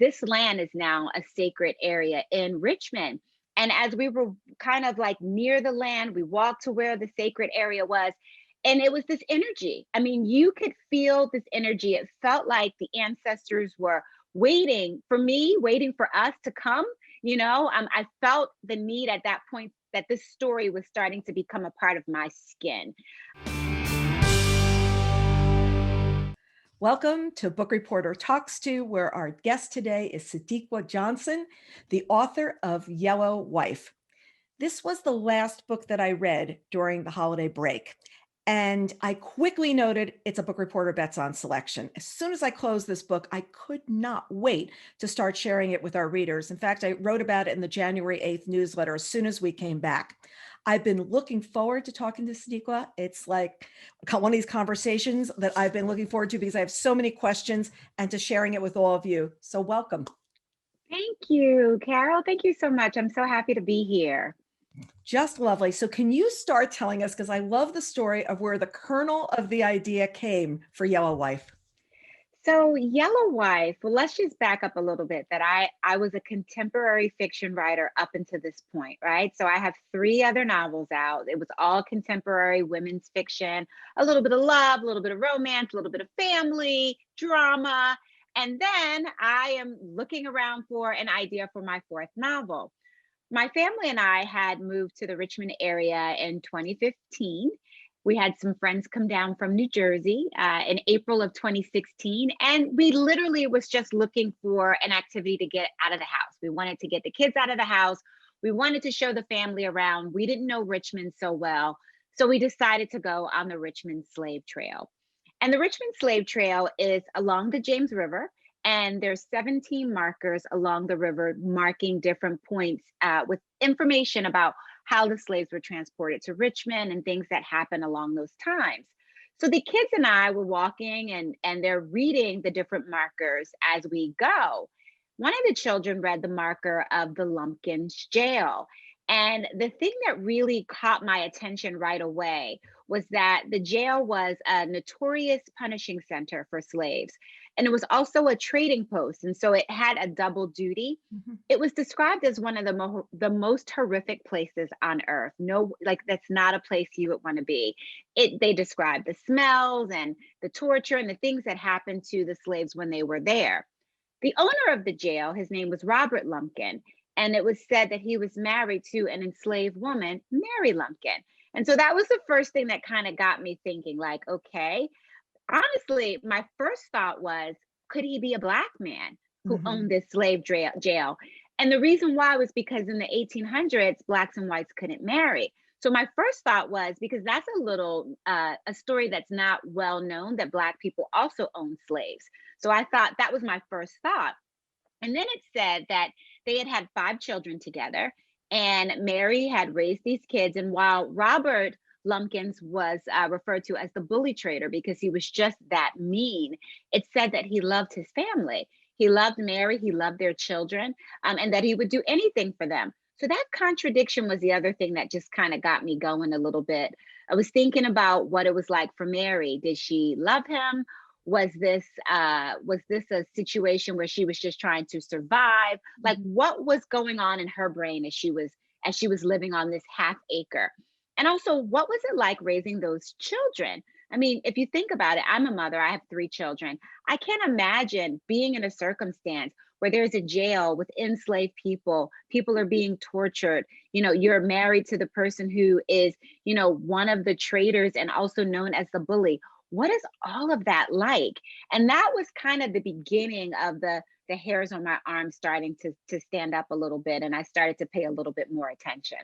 this land is now a sacred area in Richmond. And as we were kind of like near the land, we walked to where the sacred area was. And it was this energy. I mean, you could feel this energy. It felt like the ancestors were waiting for me, waiting for us to come. I felt the need at that point that this story was starting to become a part of my skin. Welcome to Book Reporter Talks To, where our guest today is Sadeqa Johnson, the author of Yellow Wife. This was the last book that I read during the holiday break, and I quickly noted it's a Book Reporter Bets On selection. As soon as I closed this book, I could not wait to start sharing it with our readers. In fact, I wrote about it in the January 8th newsletter as soon as we came back. I've been looking forward to talking to Sadeqa. It's like one of these conversations that I've been looking forward to because I have so many questions and to sharing it with all of you. So welcome. Thank you, Carol. Thank you so much. I'm so happy to be here. Just lovely. So can you start telling us, because I love the story of where the kernel of the idea came for Yellow Wife. So Yellow Wife, well, let's just back up a little bit that I was a contemporary fiction writer up until this point, right? So I have 3 other novels out. It was all contemporary women's fiction, a little bit of love, a little bit of romance, a little bit of family, drama. And then I am looking around for an idea for my 4th novel. My family and I had moved to the Richmond area in 2015. We had some friends come down from New Jersey in April of 2016, and we literally was just looking for an activity to get out of the house. We wanted to get the kids out of the house. We wanted to show the family around. We didn't know Richmond so well, so we decided to go on the Richmond Slave Trail. And the Richmond Slave Trail is along the James River, and there's 17 markers along the river marking different points with information about how the slaves were transported to Richmond and things that happened along those times. So the kids and I were walking and they're reading the different markers as we go. One of the children read the marker of the Lumpkins jail. And the thing that really caught my attention right away was that the jail was a notorious punishing center for slaves. And it was also a trading post. And so it had a double duty. Mhm. It was described as one of the most horrific places on earth. No, like that's not a place you would want to be. They described the smells and the torture and the things that happened to the slaves when they were there. The owner of the jail, his name was Robert Lumpkin, and it was said that he was married to an enslaved woman, Mary Lumpkin. And so that was the first thing that kind of got me thinking, like, okay, honestly, my first thought was, could he be a Black man who Mhm. owned this jail? And the reason why was because in the 1800s, Blacks and whites couldn't marry. So my first thought was, because that's a story that's not well known, that Black people also owned slaves. So I thought that was my first thought. And then it said that they had had 5 children together, and Mary had raised these kids. And while Robert Lumpkins was referred to as the bully trader because he was just that mean, it said that he loved his family. He loved Mary, he loved their children, and that he would do anything for them. So that contradiction was the other thing that just kind of got me going a little bit. I was thinking about what it was like for Mary. Did she love him? Was this a situation where she was just trying to survive? Like, what was going on in her brain as she was living on this half acre? And also, what was it like raising those children? I mean, if you think about it, I'm a mother, I have 3 children. I can't imagine being in a circumstance where there's a jail with enslaved people, people are being tortured. You're married to the person who is, one of the traders and also known as the bully. What is all of that like? And that was kind of the beginning of the hairs on my arm starting to stand up a little bit, and I started to pay a little bit more attention.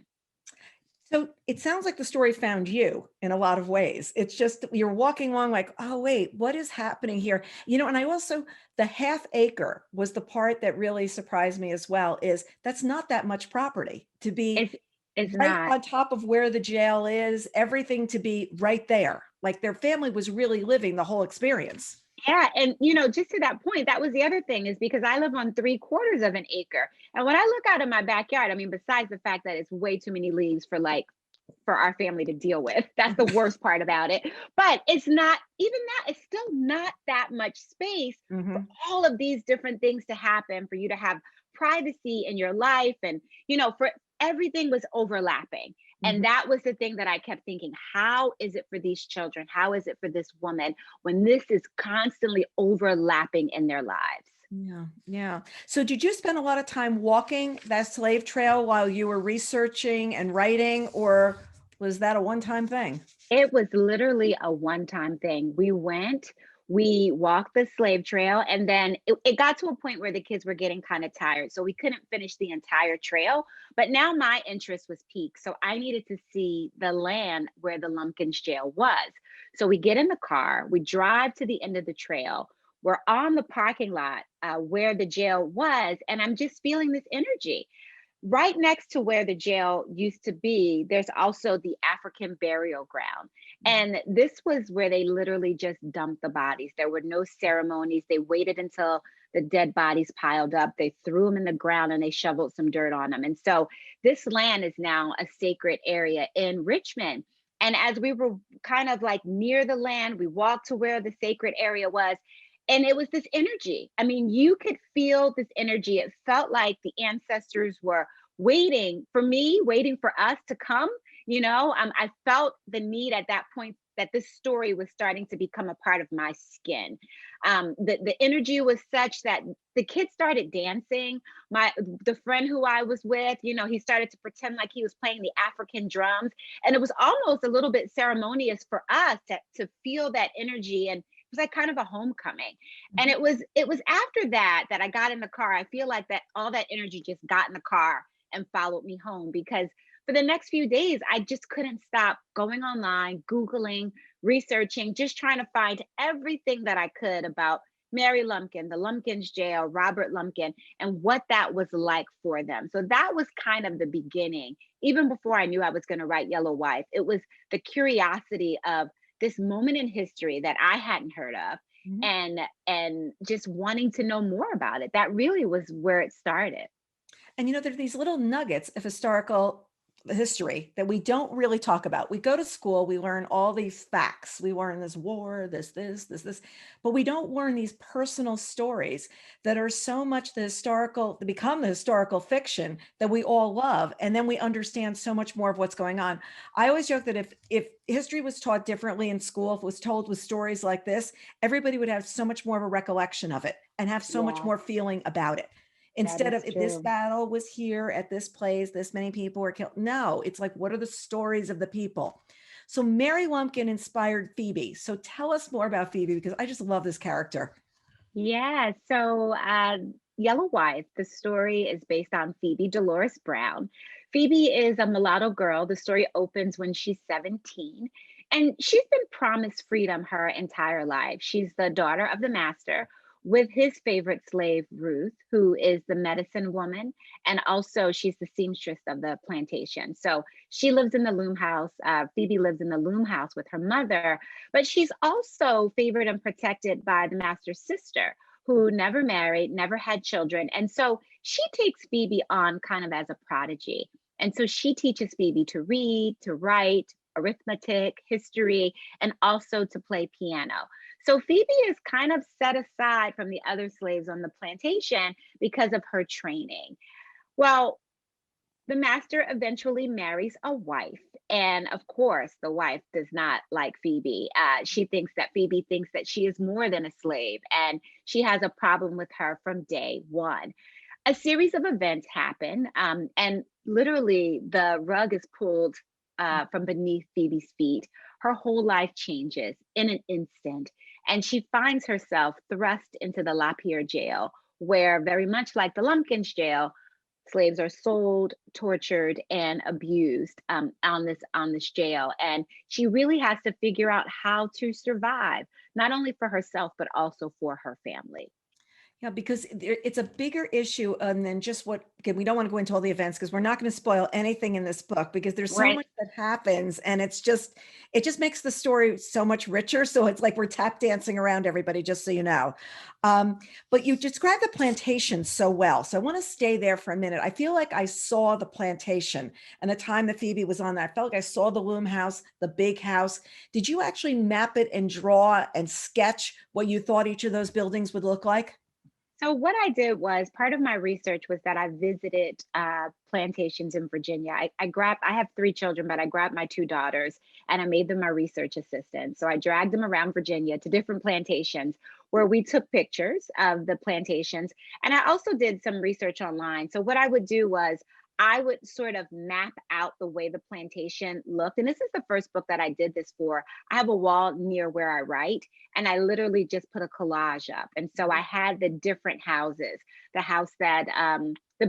So it sounds like the story found you in a lot of ways. It's just that you're walking along like, oh, wait, what is happening here? And I also, the half acre was the part that really surprised me as well, is that's not that much property to be It's right not. on top of where the jail is, everything to be right there. Like their family was really living the whole experience. Yeah, and just to that point, that was the other thing, is because I live on 3/4 of an acre. And when I look out in my backyard, I mean, besides the fact that it's way too many leaves for like for our family to deal with. That's the worst part about it. But it's not even that, it's still not that much space for Hmm. all of these different things to happen, for you to have privacy in your life. And, for everything was overlapping. And Hmm. that was the thing that I kept thinking, how is it for these children? How is it for this woman when this is constantly overlapping in their lives? Yeah, yeah. So did you spend a lot of time walking that slave trail while you were researching and writing, or was that a one-time thing? It was literally a one-time thing. We walked the slave trail, and then it got to a point where the kids were getting kind of tired. So we couldn't finish the entire trail. But now my interest was piqued. So I needed to see the land where the Lumpkins jail was. So we get in the car, we drive to the end of the trail. We're on the parking lot where the jail was, and I'm just feeling this energy. Right next to where the jail used to be, there's also the African burial ground. And this was where they literally just dumped the bodies. There were no ceremonies. They waited until the dead bodies piled up. They threw them in the ground and they shoveled some dirt on them. And so this land is now a sacred area in Richmond. And as we were kind of like near the land, we walked to where the sacred area was, and it was this energy. I mean, you could feel this energy. It felt like the ancestors were waiting for me, waiting for us to come. I felt the need at that point that this story was starting to become a part of my skin. The energy was such that the kids started dancing. The friend who I was with, he started to pretend like he was playing the African drums, and it was almost a little bit ceremonious for us to feel that energy. And it was like kind of a homecoming. And Mhm. it was after that I got in the car. I feel like that all that energy just got in the car and followed me home, because for the next few days I just couldn't stop going online, googling, researching, just trying to find everything that I could about Mary Lumpkin, the Lumpkins jail, Robert Lumpkin, and what that was like for them. So that was kind of the beginning. Even before I knew I was going to write Yellow Wife, it was the curiosity of this moment in history that I hadn't heard of, Mhm. and just wanting to know more about it. That really was where it started. And there are these little nuggets of historical history that we don't really talk about. We go to school, we learn all these facts. We learn this war, this, but we don't learn these personal stories that are so much the historical, that become the historical fiction that we all love. And then we understand so much more of what's going on. I always joke that if history was taught differently in school, if it was told with stories like this, everybody would have so much more of a recollection of it and have so much Yeah, more feeling about it. that Instead is of if this true. battle was here at this place, this many people were killed. No, it's like, what are the stories of the people? So Mary Lumpkin inspired Phoebe. So tell us more about Phoebe, because I just love this character. Yeah. So, Yellow Wife, the story is based on Phoebe Delores Brown. Phoebe is a mulatto girl. The story opens when she's 17, and she's been promised freedom her entire life. She's the daughter of the master, with his favorite slave, Ruth, who is the medicine woman. And also, she's the seamstress of the plantation. So, she lives in the loom house. Phoebe lives in the loom house with her mother, but she's also favored and protected by the master's sister, who never married, never had children. And so she takes Phoebe on kind of as a prodigy. And so she teaches Phoebe to read, to write, arithmetic, history, and also to play piano. So Phoebe is kind of set aside from the other slaves on the plantation because of her training. Well, the master eventually marries a wife. And of course, the wife does not like Phoebe. She thinks that Phoebe thinks that she is more than a slave, and she has a problem with her from day one. A series of events happen, and literally the rug is pulled from beneath Phoebe's feet. Her whole life changes in an instant, and she finds herself thrust into the Lapierre jail, where, very much like the Lumpkins jail, slaves are sold, tortured, and abused on this jail. And she really has to figure out how to survive, not only for herself but also for her family. Yeah, because it's a bigger issue than just what, again, we don't want to go into all the events because we're not going to spoil anything in this book because there's so Right. much that happens and it just makes the story so much richer. So it's like we're tap dancing around everybody, just so you know. Um, but you described the plantation so well. So I want to stay there for a minute. I feel like I saw the plantation and the time that Phoebe was on that. I felt like I saw the loom house, the big house. Did you actually map it and draw and sketch what you thought each of those buildings would look like? So what I did was part of my research was that I visited plantations in Virginia. I have 3 children, but I grabbed my 2 daughters and I made them my research assistants. So I dragged them around Virginia to different plantations where we took pictures of the plantations. And I also did some research online. So what I would do was I would sort of map out the way the plantation looked. And this is the first book that I did this for. I have a wall near where I write, and I literally just put a collage up. And so I had the different houses, the house that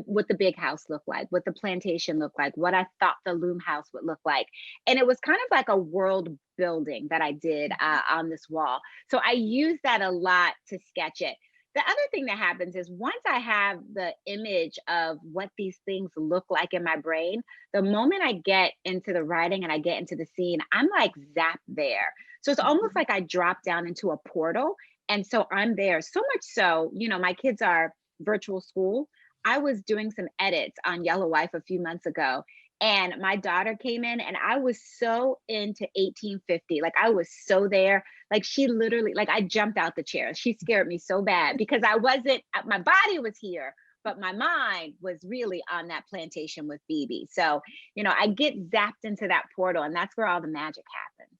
what the big house looked like, what the plantation looked like, what I thought the loom house would look like. And it was kind of like a world building that I did on this wall. So I used that a lot to sketch it. The other thing that happens is once I have the image of what these things look like in my brain, the moment I get into the writing and I get into the scene, I'm like zapped there. So it's almost Mhm. like I drop down into a portal. And so I'm there. So much so, my kids are virtual school. I was doing some edits on Yellow Wife a few months ago. And my daughter came in and I was so into 1850. Like I was so there. Like she literally, like I jumped out the chair. She scared me so bad because I wasn't, my body was here, but my mind was really on that plantation with Phoebe. So, I get zapped into that portal and that's where all the magic happens.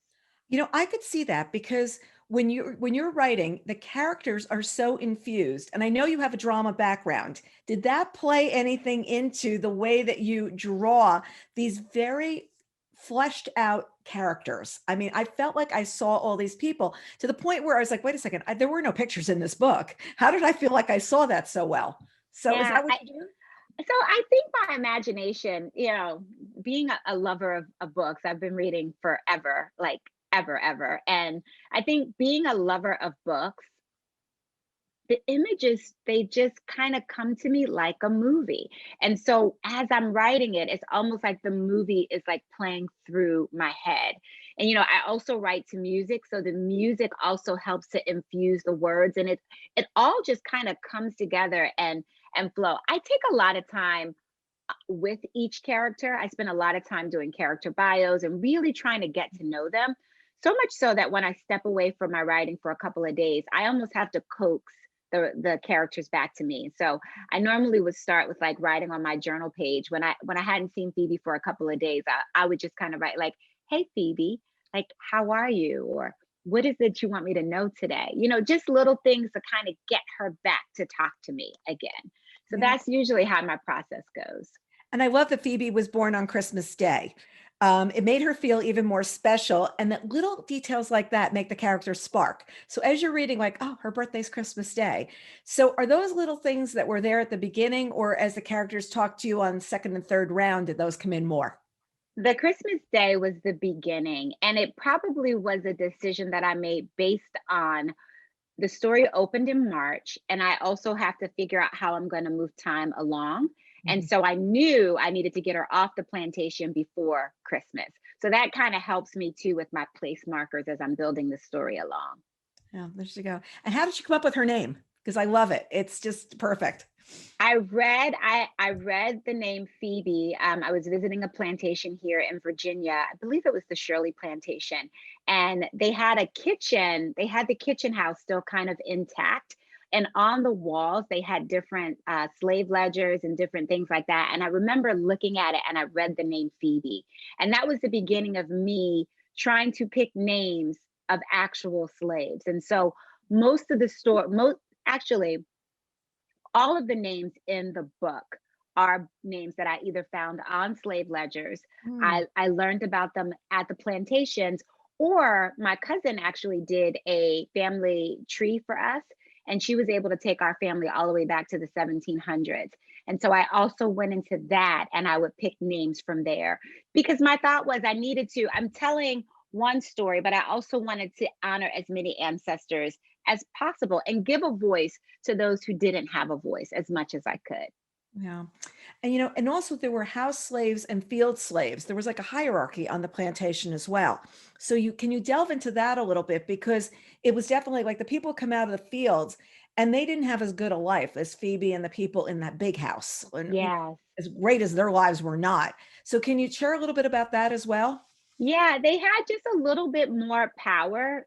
I could see that because when you're writing, the characters are so infused. And I know you have a drama background. Did that play anything into the way that you draw these very fleshed out characters? I mean, I felt like I saw all these people to the point where I was like, wait a second, there were no pictures in this book. How did I feel like I saw that so well? So is Yeah. that what you do? So I think my imagination, being a lover of books, I've been reading forever, like ever, ever. And I think being a lover of books, the images, they just kind of come to me like a movie. And so as I'm writing it, it's almost like the movie is like playing through my head. And I also write to music, so the music also helps to infuse the words, and it all just kind of comes together and flow. I take a lot of time with each character. I spend a lot of time doing character bios and really trying to get to know them. So much so that when I step away from my writing for a couple of days, I almost have to coax the characters back to me. So I normally would start with like writing on my journal page when I hadn't seen Phoebe for a couple of days. I would just kind of write like, "Hey Phoebe, like how are you?" or "What is it you want me to know today?" Just little things to kind of get her back to talk to me again. So Yeah. that's usually how my process goes. And I love that Phoebe was born on Christmas Day. It made her feel even more special, and that little details like that make the character spark. So as you're reading, like, oh, her birthday's Christmas Day. So are those little things that were there at the beginning, or as the characters talked to you on second and third round, did those come in more? The Christmas Day was the beginning, and it probably was a decision that I made based on the story opened in March, and I also have to figure out how I'm going to move time along. And Mhm. so I knew I needed to get her off the plantation before Christmas. So that kind of helps me too with my place markers as I'm building the story along. Yeah, there you go. And how did you come up with her name? Because I love it. It's just perfect. I read the name Phoebe. I was visiting a plantation here in Virginia. I believe it was the Shirley Plantation, and they had a kitchen. They had the kitchen house still kind of intact, and on the walls they had different slave ledgers and different things like that. And I remember looking at it, and I read the name Phoebe, and that was the beginning of me trying to pick names of actual slaves. And so most of the story, most actually all of the names in the book are names that I either found on slave ledgers, Mm. I learned about them at the plantations, or my cousin actually did a family tree for us. And she was able to take our family all the way back to the 1700s. And so I also went into that and I would pick names from there because my thought was I needed to, I'm telling one story, but I also wanted to honor as many ancestors as possible and give a voice to those who didn't have a voice as much as I could. Yeah. And, and also there were house slaves and field slaves. There was like a hierarchy on the plantation as well. So can you delve into that a little bit? Because it was definitely like the people come out of the fields and they didn't have as good a life as Phoebe and the people in that big house. And Yes. as great as their lives were not. So can you share a little bit about that as well? Yeah, they had just a little bit more power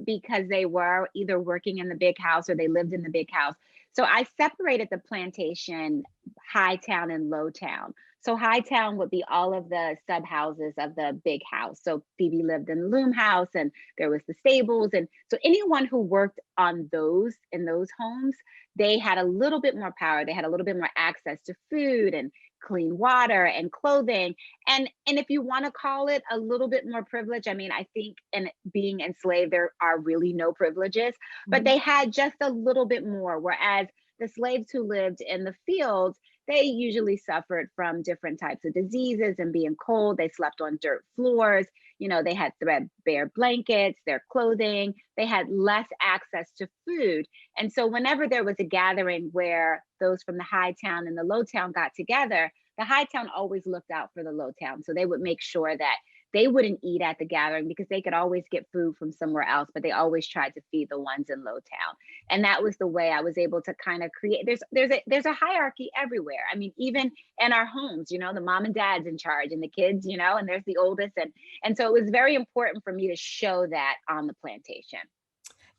because they were either working in the big house or they lived in the big house. So I separated the plantation, high town and low town. So high town would be all of the sub houses of the big house. So Phoebe lived in the loom house and there was the stables. And so anyone who worked on those in those homes, they had a little bit more power. They had a little bit more access to food and clean water and clothing, and if you want to call it a little bit more privilege, I mean, I think in being enslaved there are really no privileges, but Mhm. they had just a little bit more, whereas the slaves who lived in the fields, they usually suffered from different types of diseases and being cold. They slept on dirt floors, they had threadbare blankets, their clothing, they had less access to food. And so whenever there was a gathering where those from the high town and the low town got together, the high town always looked out for the low town. So they would make sure that they wouldn't eat at the gathering because they could always get food from somewhere else, but they always tried to feed the ones in low town. And that was the way I was able to kind of create, there's a hierarchy everywhere. I mean, even in our homes, the mom and dad's in charge and the kids, and there's the oldest. And so it was very important for me to show that on the plantation.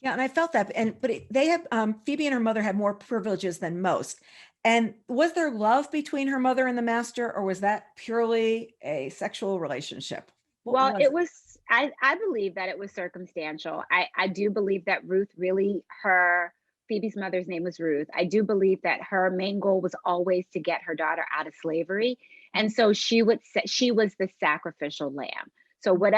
Yeah, and I felt that, they have Phoebe and her mother had more privileges than most. And was there love between her mother and the master, or was that purely a sexual relationship? What Well, was it it? was, I believe that it was circumstantial. I do believe that Ruth really, Phoebe's mother's name was Ruth. I do believe that her main goal was always to get her daughter out of slavery. And Mhm, so she would say she was the sacrificial lamb. So mhm,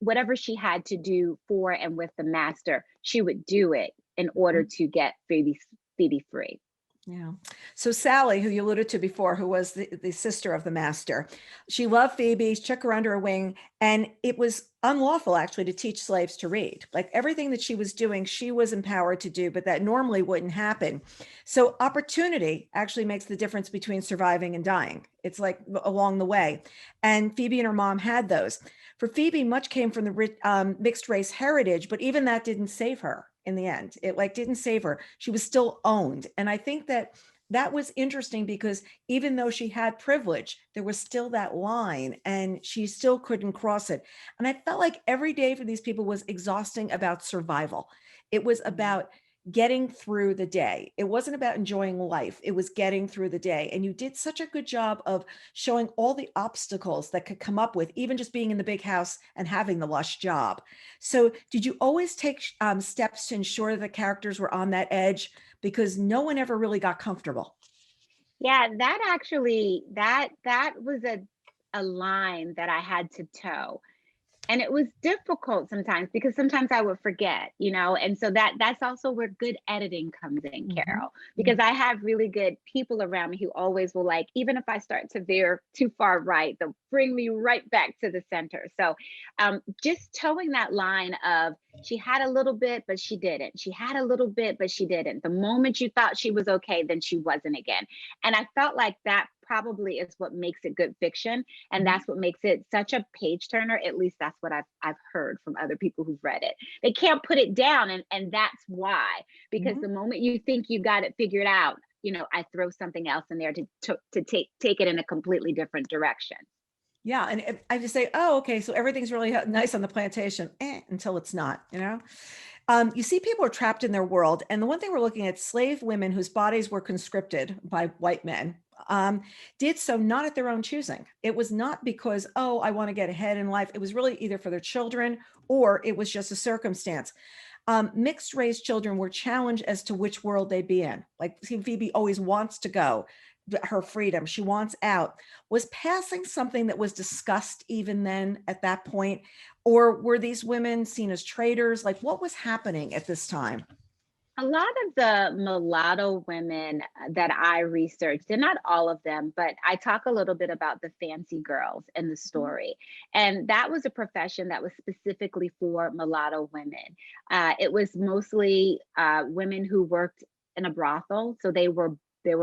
whatever she had to do for and with the master, she would do it in order mhm. to get Phoebe free. Yeah. So Sally, who you alluded to before, who was the sister of the master, she loved Phoebe, took her under her wing, and it was unlawful actually to teach slaves to read. Like everything that she was doing, she was empowered to do, but that normally wouldn't happen. So opportunity actually makes the difference between surviving and dying. It's like along the way. And Phoebe and her mom had those. For Phoebe, much came from the mixed race heritage, but even that didn't save her in the end. It like didn't save her. She was still owned. And I think that was interesting because even though she had privilege, there was still that line and she still couldn't cross it. And I felt like every day for these people was exhausting about survival. It was about getting through the day. It wasn't about enjoying life. It was getting through the day. And you did such a good job of showing all the obstacles that could come up with, even just being in the big house and having the lush job. So, did you always take steps to ensure that the characters were on that edge? Because no one ever really got comfortable. Yeah, that actually that was a line that I had to toe. And it was difficult sometimes because sometimes I would forget, and so that's also where good editing comes in, Mhm, Carol, because mhm. I have really good people around me who always will, like, even if I start to veer too far right, they'll bring me right back to the center. So just towing that line of she had a little bit but she didn't, she had a little bit but she didn't, the moment you thought she was okay, then she wasn't again. And I felt like that probably is what makes it good fiction, and Mhm. that's what makes it such a page turner. At least that's what I've heard from other people who've read it. They can't put it down, and that's why. Because Mhm. the moment you think you got it figured out, I throw something else in there to take it in a completely different direction. Yeah, and I just say, "Oh, okay, so everything's really nice on the plantation," until it's not. You see, people are trapped in their world, and the one thing we're looking at: slave women whose bodies were conscripted by white men, did so not at their own choosing. It was not because, oh, I want to get ahead in life. It was really either for their children or it was just a circumstance. Mixed race children were challenged as to which world they'd be in. Like, see, Phoebe always wants to go, her freedom, she wants out. Was passing something that was discussed even then at that point? Or were these women seen as traitors? Like, what was happening at this time? A lot of the mulatto women that I researched, and not all of them, but I talk a little bit about the fancy girls in the Mhm. story. And that was a profession that was specifically for mulatto women. It was mostly women who worked in a brothel. So they were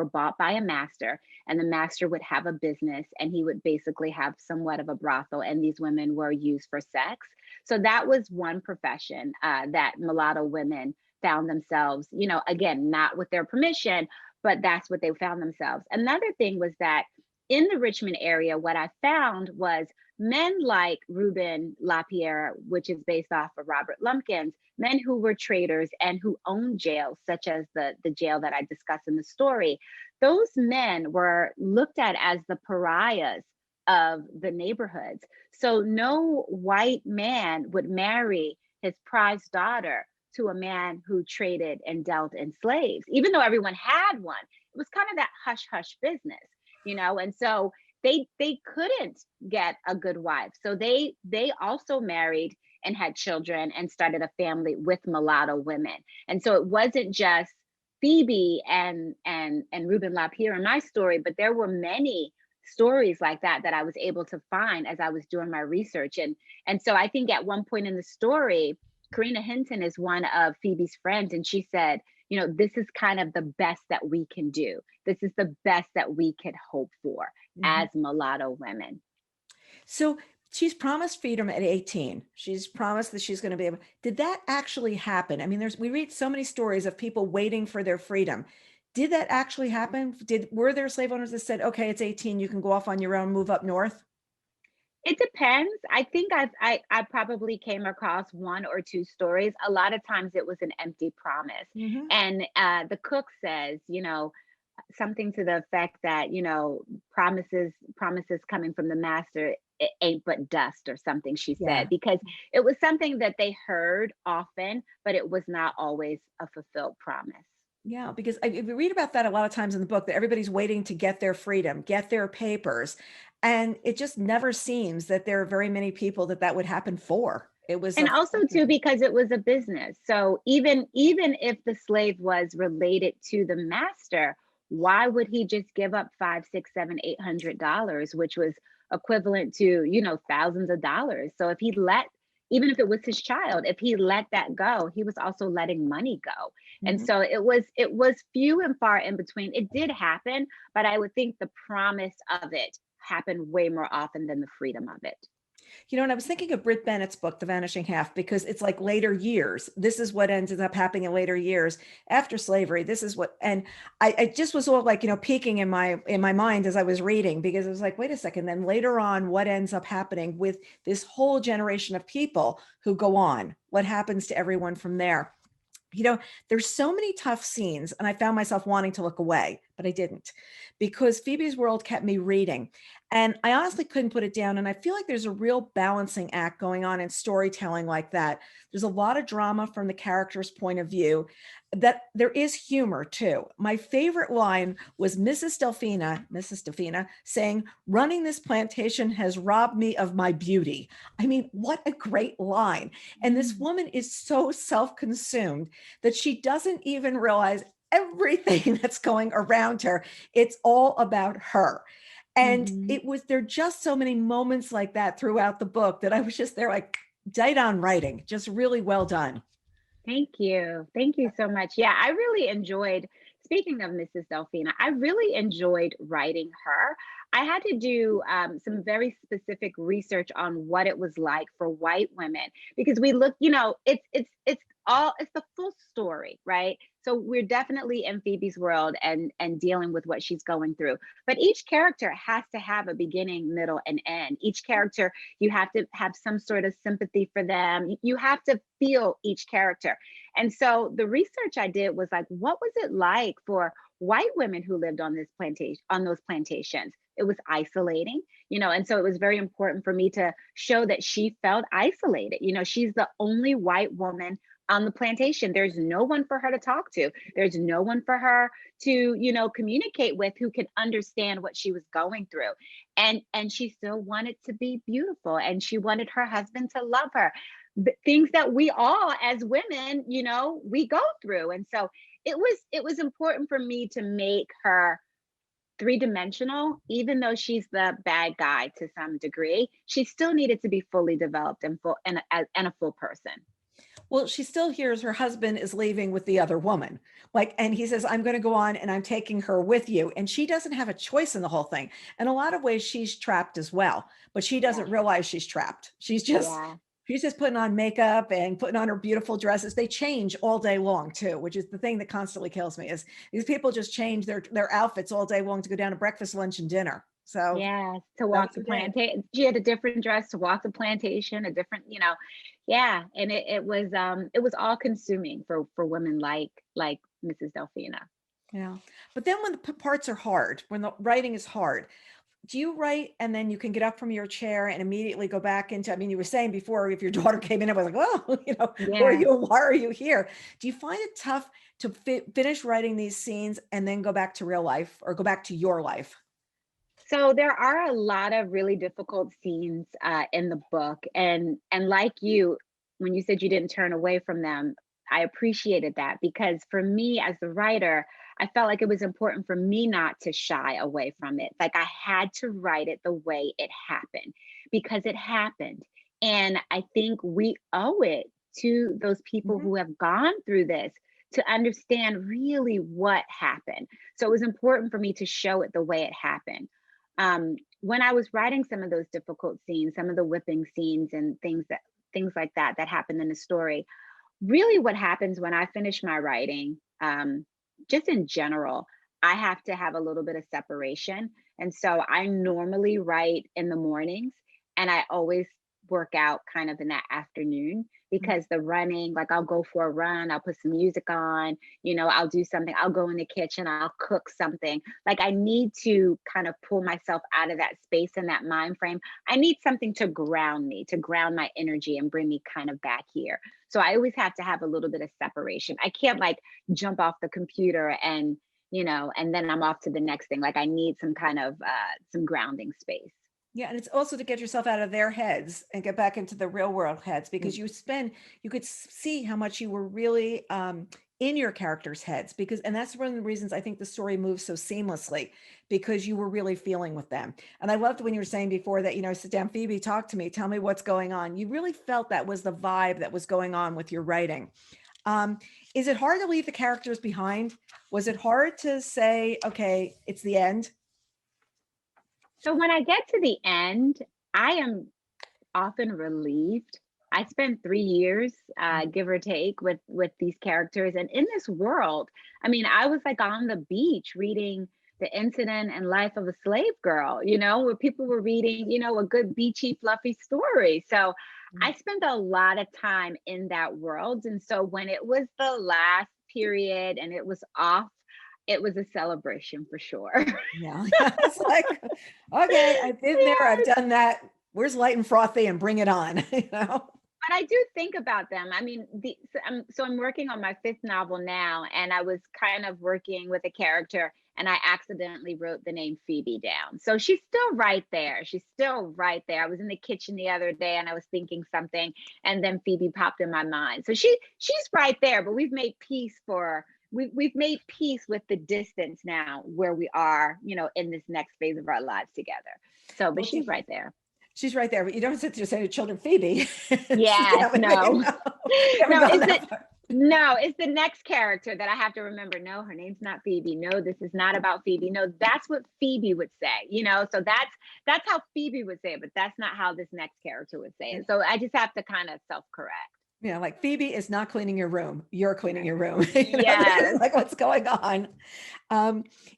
bought by a master, and the master would have a business, and he would basically have somewhat of a brothel, and these women were used for sex. So that was one profession that mulatto women found themselves, again, not with their permission, but that's what they found themselves. Another thing was that in the Richmond area, what I found was men like Ruben LaPierre, which is based off of Robert Lumpkins, men who were traders and who owned jails, such as the jail that I discussed in the story. Those men were looked at as the pariahs of the neighborhoods. So no white man would marry his prized daughter to a man who traded and dealt in slaves, even though everyone had one. It was kind of that hush hush business. And so they couldn't get a good wife, so they also married and had children and started a family with mulatto women. And so it wasn't just Phoebe and Ruben Lapierre in my story, but there were many stories like that I was able to find as I was doing my research. And so I think at one point in the story, Karina Hinton is one of Phoebe's friends, and she said, this is kind of the best that we can do. This is the best that we could hope for Mhm. as mulatto women. So she's promised freedom at 18. She's promised that she's going to be able. Did that actually happen? I mean, we read so many stories of people waiting for their freedom. Did that actually happen? Were there slave owners that said, "Okay, it's 18, you can go off on your own, move up north"? It depends. I think I probably came across one or two stories. A lot of times it was an empty promise. Hmm. And the cook says, something to the effect that, promises coming from the master, it ain't but dust, or something, she said, Yeah. because it was something that they heard often, but it was not always a fulfilled promise. Yeah, because we read about that a lot of times in the book that everybody's waiting to get their freedom, get their papers. And it just never seems that there are very many people that that would happen for. It was And a also too, fortunate. because it was a business. So even if the slave was related to the master, why would he just give up five, six, seven, $800, which was equivalent to, thousands of dollars? So if he let, even if it was his child, if he let that go, he was also letting money go. And Mhm. so it was few and far in between. It did happen, but I would think the promise of it happened way more often than the freedom of it. And I was thinking of Britt Bennett's book, The Vanishing Half, because it's like later years. This is what ends up happening in later years after slavery. This is what, and I just was all like, peeking in my mind as I was reading, because it was like, wait a second. Then later on, what ends up happening with this whole generation of people who go on? What happens to everyone from there? you know, there's so many tough scenes, and I found myself wanting to look away, but I didn't, because Phoebe's World kept me reading. And I honestly couldn't put it down. And I feel like there's a real balancing act going on in storytelling like that. There's a lot of drama from the character's point of view, that there is humor too. My favorite line was Mrs. Delfina saying, "Running this plantation has robbed me of my beauty." I mean, what a great line. And this Mm. woman is so self-consumed that she doesn't even realize everything that's going around her. It's all about her. And Mhm. it was, there are just so many moments like that throughout the book that I was just there like, dight on writing, just really well done. Thank you. Thank you so much. Yeah, I really enjoyed, speaking of Mrs. Delphina, I really enjoyed writing her. I had to do some very specific research on what it was like for white women, because we look, it's the full story, right? So we're definitely in Phoebe's world and dealing with what she's going through. But each character has to have a beginning, middle, and end. Each character, you have to have some sort of sympathy for them. You have to feel each character. And so the research I did was like, what was it like for white women who lived on those plantations? It was isolating, and so it was very important for me to show that she felt isolated. She's the only white woman on the plantation. There's no one for her to talk to. There's no one for her to, communicate with, who can understand what she was going through. And she still wanted to be beautiful, and she wanted her husband to love her. things that we all as women, we go through. And so it was important for me to make her three-dimensional. Even though she's the bad guy to some degree, she still needed to be fully developed and full and a full person. Well, she still hears her husband is leaving with the other woman. Like, and he says, I'm going to go on and I'm taking her with you. And she doesn't have a choice in the whole thing. In a lot of ways, she's trapped as well, but she doesn't Yeah. realize she's trapped. Yeah. She's just putting on makeup and putting on her beautiful dresses. They change all day long too, which is the thing that constantly kills me is these people just change their outfits all day long to go down to breakfast, lunch, and dinner. So Yeah, to that walk was the her day. plantation. She had a different dress to walk the plantation, a different, yeah. And it was all consuming for women like Mrs. Delphina. Yeah. But then when the parts are hard, when the writing is hard, do you write and then you can get up from your chair and immediately go back into, I mean, you were saying before, if your daughter came in, I was like, oh, Yeah. why are you here? Do you find it tough to finish writing these scenes and then go back to real life or go back to your life? So there are a lot of really difficult scenes in the book, and like you, when you said you didn't turn away from them, I appreciated that because for me as the writer, I felt like it was important for me not to shy away from it. Like I had to write it the way it happened because it happened, and I think we owe it to those people Mhm. who have gone through this to understand really what happened. So it was important for me to show it the way it happened. When I was writing some of those difficult scenes, some of the whipping scenes and things like that happened in the story, really what happens when I finish my writing, just in general, I have to have a little bit of separation. And so I normally write in the mornings and I always work out kind of in that afternoon because the running, like I'll go for a run, I'll put some music on, I'll do something, I'll go in the kitchen, I'll cook something. Like I need to kind of pull myself out of that space and that mind frame. I need something to ground me, to ground my energy and bring me kind of back here. So I always have to have a little bit of separation. I can't like jump off the computer and then I'm off to the next thing. Like I need some kind of some grounding space. Yeah, and it's also to get yourself out of their heads and get back into the real world heads because you could see how much you were really in your characters' heads and that's one of the reasons I think the story moves so seamlessly because you were really feeling with them. And I loved when you were saying before that, sit down, Phoebe, talk to me, tell me what's going on. You really felt that was the vibe that was going on with your writing. Um, is it hard to leave the characters behind? Was it hard to say, okay, it's the end? So when I get to the end, I am often relieved. I spent 3 years, give or take, with these characters, and in this world, I mean, I was like on the beach reading the incident and life of a slave girl, where people were reading, a good beachy, fluffy story. So I spent a lot of time in that world, and so when it was the last period and it was off, it was a celebration for sure. Yeah. It's like, okay, I've been there, I've done that. Where's light and frothy and bring it on, But I do think about them. I mean, so I'm working on my fifth novel now, and I was kind of working with a character, and I accidentally wrote the name Phoebe down. So she's still right there. She's still right there. I was in the kitchen the other day, and I was thinking something, and then Phoebe popped in my mind. So she's right there. But we've made peace with the distance now where we are, in this next phase of our lives together. So, but Well, she's right there. she's right there, but you don't sit there saying to children, Phoebe. Yes, no. You haven't No, gone that far. it's the next character that I have to remember. No, her name's not Phoebe. No, this is not about Phoebe. No, that's what Phoebe would say, so that's how Phoebe would say it, but that's not how this next character would say it. So I just have to kind of self-correct. Like Phoebe is not cleaning your room. You're cleaning your room. Yes. Like what's going on?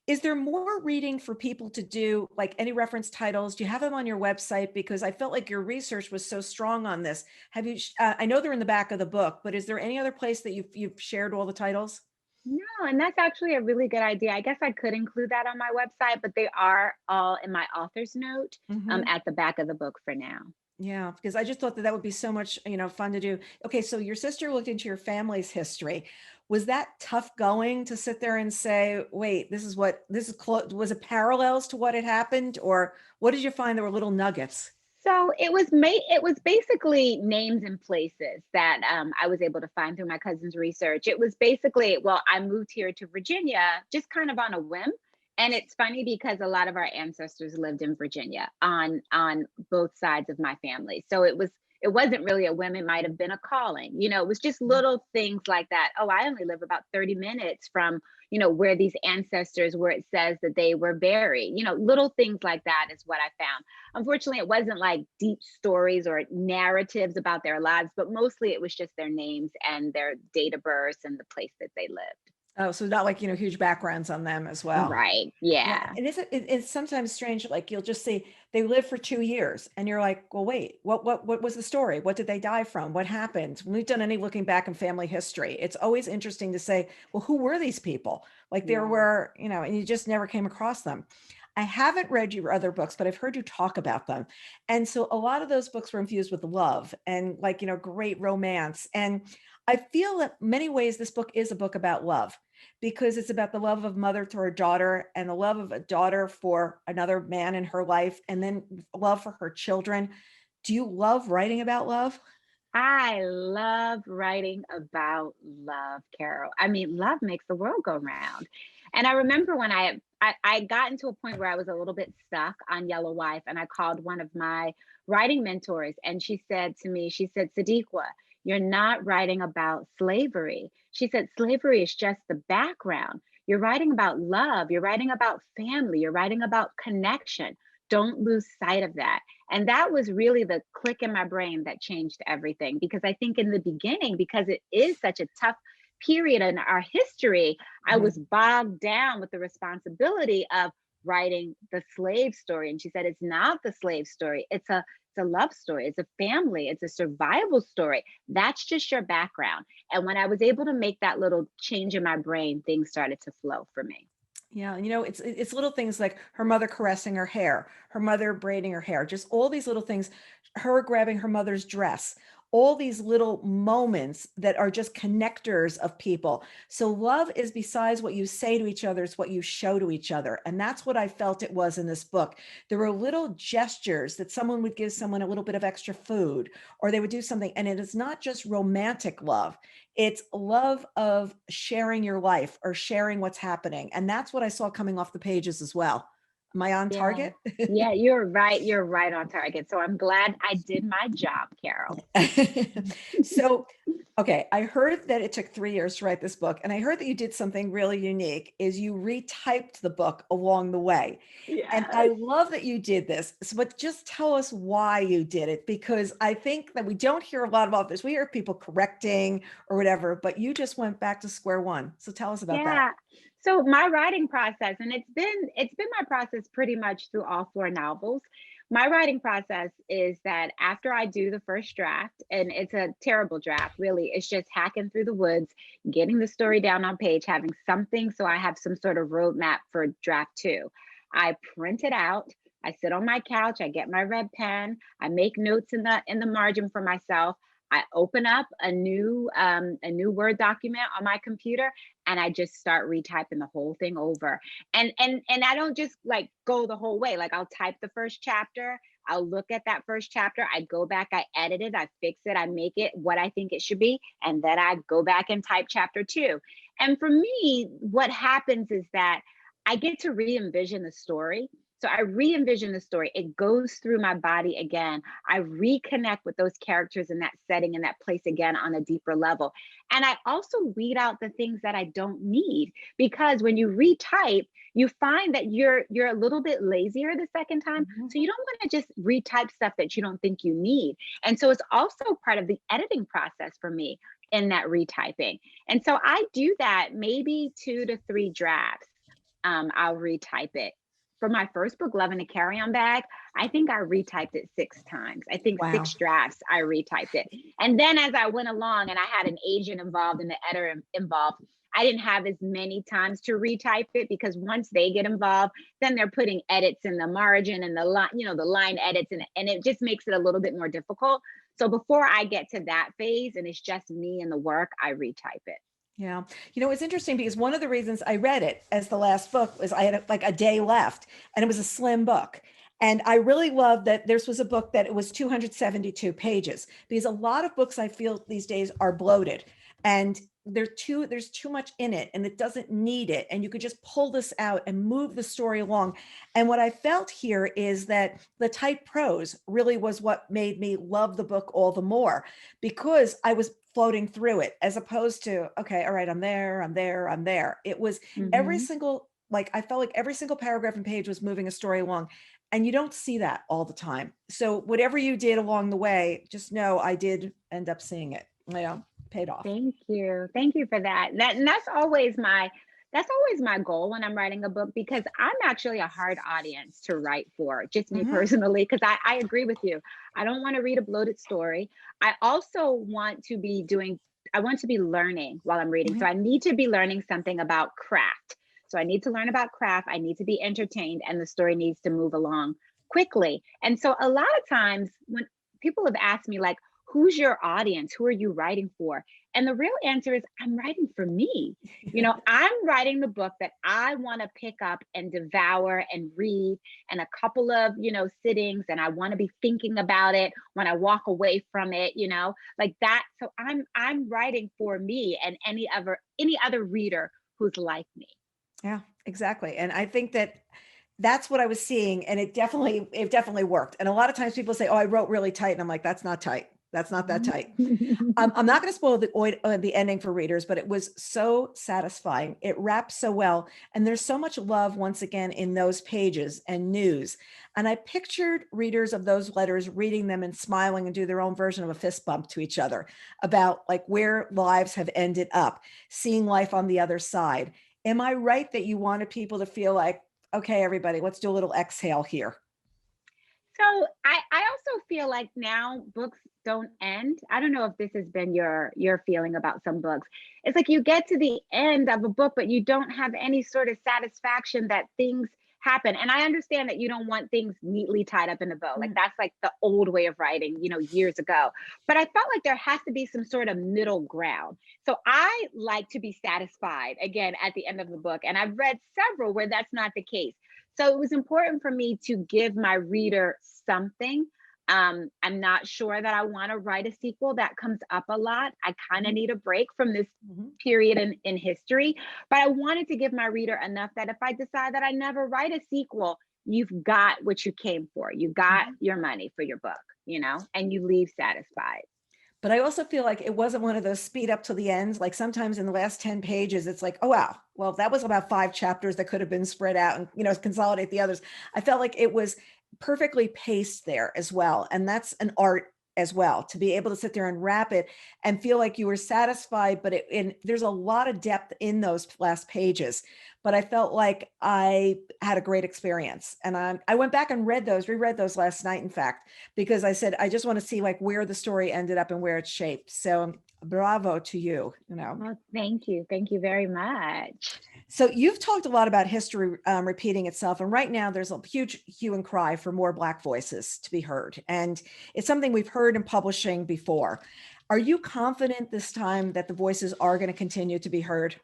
Is there more reading for people to do? Like any reference titles? Do you have them on your website? Because I felt like your research was so strong on this. Have you? I know they're in the back of the book, but is there any other place that you've shared all the titles? No, and that's actually a really good idea. I guess I could include that on my website, but they are all in my author's note Mhm. at the back of the book for now. Yeah, because I just thought that would be so much, fun to do. Okay, so your sister looked into your family's history. Was that tough going to sit there and say, wait, was it parallels to what had happened? Or what did you find that were little nuggets? So it was basically names and places that I was able to find through my cousin's research. It was basically, well, I moved here to Virginia just kind of on a whim. And it's funny because a lot of our ancestors lived in Virginia on both sides of my family. So it wasn't really a whim, it might have been a calling. It was just little things like that. Oh, I only live about 30 minutes from, where these ancestors, where it says that they were buried. Little things like that is what I found. Unfortunately, it wasn't like deep stories or narratives about their lives, but mostly it was just their names and their date of birth and the place that they lived. Oh, so not like, huge backgrounds on them as well. Right. Yeah, Yeah. it's sometimes strange. Like you'll just see they live for 2 years, and you're like, well, wait, what was the story? What did they die from? What happened? When we've done any looking back in family history, it's always interesting to say, well, who were these people? Like there Yeah. were, and you just never came across them. I haven't read your other books, but I've heard you talk about them. And so a lot of those books were infused with love and like, great romance. And I feel that many ways this book is a book about love because it's about the love of mother to her daughter and the love of a daughter for another man in her life and then love for her children. Do you love writing about love? I love writing about love, Carol. I mean, love makes the world go round. And I remember when I got into a point where I was a little bit stuck on Yellow Wife, and I called one of my writing mentors, and she said to me, she said, Sadiqa, you're not writing about slavery. She said, slavery is just the background. You're writing about love. You're writing about family. You're writing about connection. Don't lose sight of that. And that was really the click in my brain that changed everything. Because I think in the beginning, because it is such a tough period in our history, I Mhm. was bogged down with the responsibility of writing the slave story. And she said, it's not the slave story. It's a love story. It's a family. It's a survival story. That's just your background. And when I was able to make that little change in my brain, things started to flow for me. Yeah, it's little things like her mother caressing her hair, her mother braiding her hair, just all these little things, her grabbing her mother's dress, all these little moments that are just connectors of people. So love is besides what you say to each other, it's what you show to each other. And that's what I felt it was in this book. There were little gestures that someone would give someone a little bit of extra food, or they would do something. And it is not just romantic love. It's love of sharing your life or sharing what's happening. And that's what I saw coming off the pages as well. Am I on Yeah. target? Yeah, you're right. You're right on target. So I'm glad I did my job, Carol. So, okay, I heard that it took 3 years to write this book, and I heard that you did something really unique is you retyped the book along the way. And I Yes. love that you did this. So, but just tell us why you did it, because I think that we don't hear a lot about this. We hear people correcting or whatever, but you just went back to square one. So tell us about that. Yeah. So my writing process, and it's been my process pretty much through all four novels. My writing process is that after I do the first draft, and it's a terrible draft, really, it's just hacking through the woods, getting the story down on page, having something so I have some sort of roadmap for draft two. I print it out. I sit on my couch, I get my red pen, I make notes in the margin for myself. I open up a new Word document on my computer, and I just start retyping the whole thing over. And I don't just like go the whole way. Like I'll type the first chapter, I'll look at that first chapter, I go back, I edit it, I fix it, I make it what I think it should be, and then I go back and type chapter two. And for me, what happens is that I get to re-envision the story. So I re-envision the story. It goes through my body again. I reconnect with those characters in that setting, in that place again on a deeper level. And I also weed out the things that I don't need, because when you retype, you find that you're a little bit lazier the second time. Mhm. So you don't want to just retype stuff that you don't think you need. And so it's also part of the editing process for me in that retyping. And so I do that maybe 2 to 3 drafts. I'll retype it. For my first book, Love in a Carry-On Bag, I think I retyped it 6 times. I think Wow. 6 drafts I retyped it. And then as I went along and I had an agent involved and the editor involved, I didn't have as many times to retype it, because once they get involved, then they're putting edits in the margin and the line, the line edits, and it just makes it a little bit more difficult. So before I get to that phase and it's just me and the work, I retype it. Yeah. It's interesting because one of the reasons I read it as the last book was I had like a day left and it was a slim book. And I really love that this was a book that it was 272 pages, because a lot of books I feel these days are bloated and there's too much in it and it doesn't need it. And you could just pull this out and move the story along. And what I felt here is that the tight prose really was what made me love the book all the more, because I was floating through it, as opposed to, okay, all right, I'm there, I'm there, I'm there. It was every Mhm. single, like, I felt like every single paragraph and page was moving a story along. And you don't see that all the time. So whatever you did along the way, just know I did end up seeing it. Paid off. Thank you. Thank you for that. And that's always my goal when I'm writing a book, because I'm actually a hard audience to write for, just me Mhm. personally, because I agree with you. I don't want to read a bloated story. I also want to be doing, I want to be learning while I'm reading. So Mhm. I need to be learning something about craft. So I need to learn about craft. I need to be entertained, and the story needs to move along quickly. And so a lot of times when people have asked me, like, who's your audience? Who are you writing for? And the real answer is, I'm writing for me. I'm writing the book that I want to pick up and devour and read in a couple of, sittings. And I want to be thinking about it when I walk away from it, like that. So I'm writing for me and any other reader who's like me. Yeah, exactly. And I think that that's what I was seeing. And it definitely worked. And a lot of times people say, oh, I wrote really tight. And I'm like, that's not tight. That's not that tight. I'm not going to spoil the ending for readers, but it was so satisfying. It wraps so well. And there's so much love once again in those pages and news. And I pictured readers of those letters reading them and smiling and do their own version of a fist bump to each other about like where lives have ended up, seeing life on the other side. Am I right that you wanted people to feel like, okay, everybody, let's do a little exhale here? So I also feel like now books don't end. I don't know if this has been your feeling about some books. It's like you get to the end of a book, but you don't have any sort of satisfaction that things happen. And I understand that you don't want things neatly tied up in a bow. Like Mm. that's like the old way of writing, years ago. But I felt like there has to be some sort of middle ground. So I like to be satisfied again at the end of the book. And I've read several where that's not the case. So it was important for me to give my reader something. I'm not sure that I want to write a sequel. That comes up a lot. I kind of Mhm. need a break from this Mhm. period in history, but I wanted to give my reader enough that if I decide that I never write a sequel, you've got what you came for. You got Mhm. your money for your book, and you leave satisfied. But I also feel like it wasn't one of those speed up to the ends. Like sometimes in the last 10 pages, it's like, oh, wow, well, that was about 5 chapters that could have been spread out and, consolidate the others. I felt like it was perfectly paced there as well. And that's an art as well, to be able to sit there and wrap it and feel like you were satisfied. But there's a lot of depth in those last pages. But I felt like I had a great experience. And I went back and reread those last night, in fact, because I said, I just want to see like where the story ended up and where it's shaped. So bravo to you. Well, thank you. Thank you very much. So you've talked a lot about history repeating itself. And right now there's a huge hue and cry for more Black voices to be heard. And it's something we've heard in publishing before. Are you confident this time that the voices are going to continue to be heard?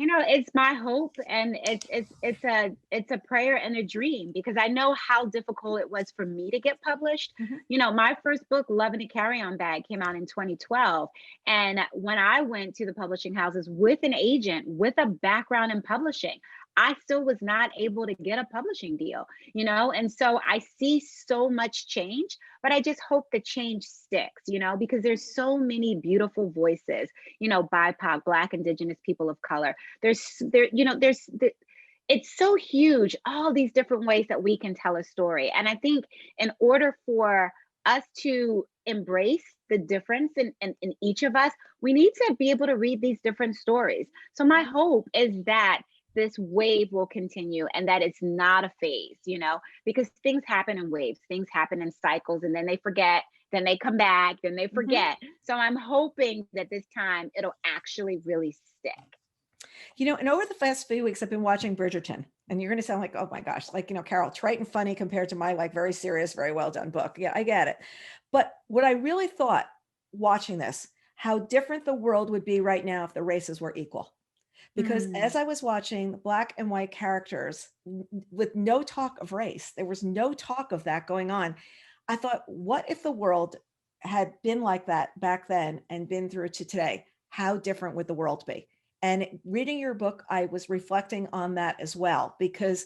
It's my hope, and it's a prayer and a dream, because I know how difficult it was for me to get published. Mhm. My first book, Love in a Carry-On Bag, came out in 2012, and when I went to the publishing houses with an agent with a background in publishing, I still was not able to get a publishing deal, and so I see so much change, but I just hope the change sticks, because there's so many beautiful voices, BIPOC, Black, Indigenous people of color. It's so huge, all these different ways that we can tell a story. And I think in order for us to embrace the difference in each of us, we need to be able to read these different stories. So my Mhm. hope is that this wave will continue and that it's not a phase, because things happen in waves, things happen in cycles, and then they forget, then they come back, then they Mhm. forget. So I'm hoping that this time it'll actually really stick. And over the past few weeks, I've been watching Bridgerton, and you're going to sound like, oh my gosh, like, Carol, trite and funny compared to my like very serious, very well done book. Yeah, I get it. But what I really thought watching this, how different the world would be right now if the races were equal. because as I was watching the black and white characters with no talk of race, there was no talk of that going on. I thought, what if the world had been like that back then and been through to today? How different would the world be? And reading your book, I was reflecting on that as well, because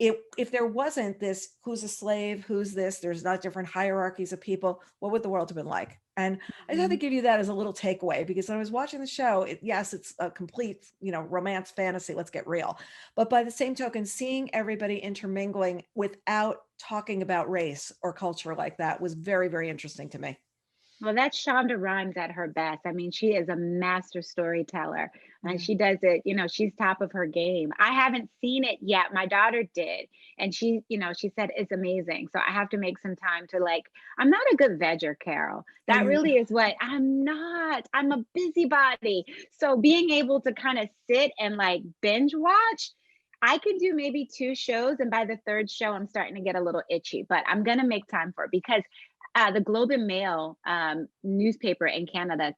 if there wasn't this, who's a slave, who's this, there's not different hierarchies of people, what would the world have been like? And I just had to give you that as a little takeaway, because when I was watching the show, yes, it's a complete, romance fantasy, let's get real. But by the same token, seeing everybody intermingling without talking about race or culture like that was very, very interesting to me. Well, that's Shonda Rhimes at her best. I mean, she is a master storyteller and Yeah. she does it, she's top of her game. I haven't seen it yet. My daughter did. And she said it's amazing. So I have to make some time to I'm not a good vegger, Carol. That really is what I'm not. I'm a busybody. So being able to kind of sit and binge watch, I can do maybe 2 shows. And by the 3rd show, I'm starting to get a little itchy, but I'm going to make time for it because the Globe and Mail newspaper in Canada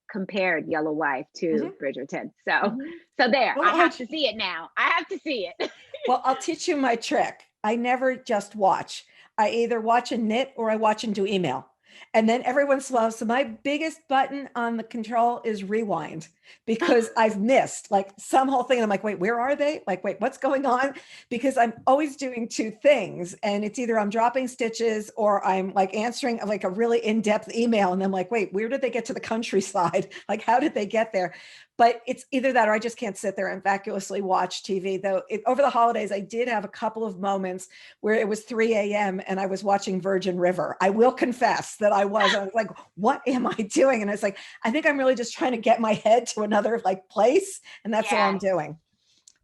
compared Yellow Wife to Bridgerton. So there, Well, I have to see it now. I have to see it. Well, I'll teach you my trick. I never just watch. I either watch and knit or I watch and do email. And then every once in a while, so my biggest button on the control is rewind, because I've missed some whole thing. And I'm like, wait, where are they? Wait, what's going on? Because I'm always doing 2 things. And it's either I'm dropping stitches or I'm answering a really in-depth email. And I'm like, wait, where did they get to the countryside? How did they get there? But it's either that or I just can't sit there and vacuously watch TV. Though over the holidays, I did have a couple of moments where it was 3 a.m. and I was watching Virgin River. I will confess that I was like, what am I doing? And it's I think I'm really just trying to get my head to another place. And that's all I'm doing.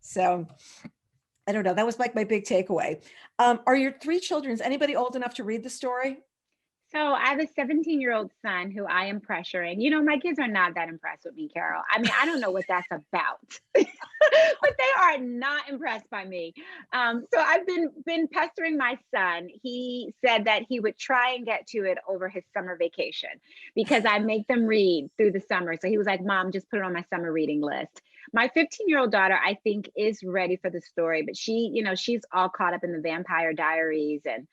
So I don't know. That was my big takeaway. Are your 3 children, is anybody old enough to read the story? So I have a 17-year-old son who I am pressuring. My kids are not that impressed with me, Carol. I mean, I don't know what that's about, but they are not impressed by me. So I've been pestering my son. He said that he would try and get to it over his summer vacation because I make them read through the summer. So he was like, Mom, just put it on my summer reading list. My 15-year-old daughter, I think, is ready for the story, but she's all caught up in the Vampire Diaries and